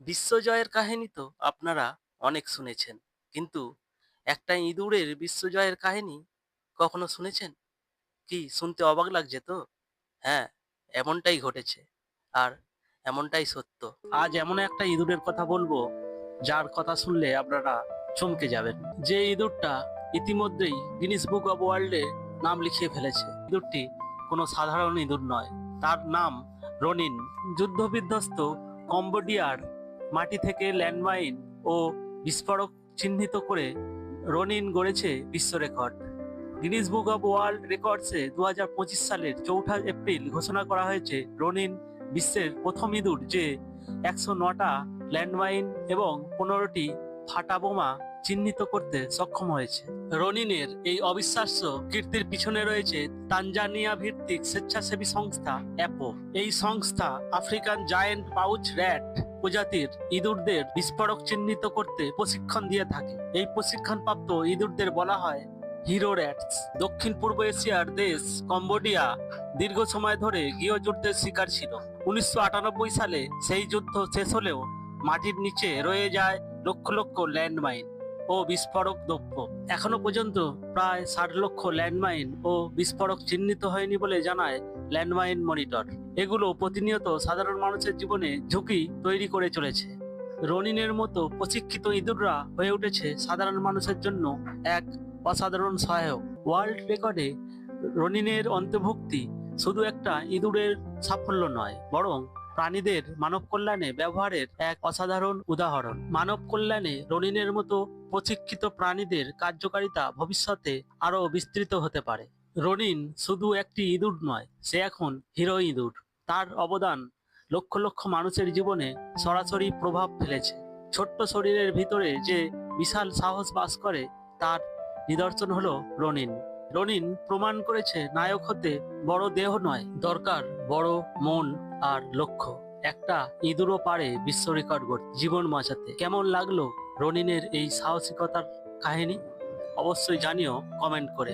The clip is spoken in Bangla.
বিশ্বজয়ের কাহিনী তো আপনারা অনেক শুনেছেন, কিন্তু একটা ইঁদুরের বিশ্বজয়ের কাহিনী কখনো শুনেছেন? কি শুনতে অবাক লাগছে তো? হ্যাঁ, এমনটাই ঘটেছে। আর এমনটাই সত্য। আজ এমন একটা ইঁদুরের কথা বলবো, যার কথা শুনলে আপনারা চমকে যাবেন। যে ইঁদুরটা ইতিমধ্যেই গিনিস বুক অব ওয়ার্ল্ডে নাম লিখিয়ে ফেলেছে। ইঁদুরটি কোনো সাধারণ ইঁদুর নয়, তার নাম রনিন। যুদ্ধবিধ্বস্ত কম্বোডিয়ার মাটি থেকে ল্যান্ডমাইন ও বিস্ফোরক চিহ্নিত করে রনিন গড়েছে বিশ্ব record. Guinness book of world রেকর্ডসে 2025 সালের 4 এপ্রিল ঘোষণা করা হয়েছে রনিন বিশ্বের প্রথম ইঁদুর যে 109টা ল্যান্ডমাইন এবং 15টি ফাটা বোমা চিহ্নিত করতে সক্ষম হয়েছে। রনিনের এই অবিশ্বাস্য কীর্তির পিছনে রয়েছে তানজানিয়া ভিত্তিক স্বেচ্ছাসেবী সংস্থা অ্যাপো। এই সংস্থা আফ্রিকান জায়েন্ট পাউচ র্যাট প্রজাতির ইঁদুরদের বিস্ফোরক চিহ্নিত করতে প্রশিক্ষণ দিয়ে থাকে। এই প্রশিক্ষণপ্রাপ্ত ইঁদুরদের বলা হয় হিরো র্যাটস। দক্ষিণ পূর্ব এশিয়ার দেশ কম্বোডিয়া দীর্ঘ সময় ধরে গৃহযুদ্ধের শিকার ছিল। 1998 সালে সেই যুদ্ধ শেষ হলেও মাটির নিচে রয়ে যায় লক্ষ লক্ষ ল্যান্ডমাইন ও বিস্ফোরক দ্রব্য। এখনো পর্যন্ত প্রায় 60 লক্ষ ল্যান্ডমাইন ও বিস্ফোরক চিহ্নিত হয়নি বলে জানায় ল্যান্ডমাইন মনিটর। এগুলো প্রতিনিয়ত সাধারণ মানুষের জীবনে ঝুঁকি তৈরি করে চলেছে। রনিনের মতো প্রশিক্ষিত ইঁদুররা হয়ে উঠেছে সাধারণ মানুষের জন্য এক অসাধারণ সহায়ক। ওয়ার্ল্ড রেকর্ডে রনিনের অন্তর্ভুক্তি শুধু একটা ইঁদুরের সাফল্য নয়, বরং প্রাণীদের মানব কল্যাণে ব্যবহারের এক অসাধারণ উদাহরণ। মানব কল্যাণে রনিনের মতো প্রশিক্ষিত প্রাণীদের কার্যকারিতা ভবিষ্যতে আরো বিস্তৃত হতে পারে। রনিন শুধু একটি ইঁদুর নয়, সে এখন হিরো ইঁদুর। তার অবদান লক্ষ লক্ষ মানুষের জীবনে সরাসরি প্রভাব ফেলেছে। ছোট্ট শরীরের ভিতরে যে বিশাল সাহস বাস করে, তার নিদর্শন হলো রনিন। রনিন প্রমাণ করেছে নায়ক হতে বড় দেহ নয়, দরকার বড় মন আর লক্ষ্য। একটা ইঁদুরও পারে বিশ্ব রেকর্ড গড়তে, জীবন বাঁচাতে। কেমন লাগলো রনিনের এই সাহসিকতার কাহিনী? অবশ্যই জানিও কমেন্ট করে।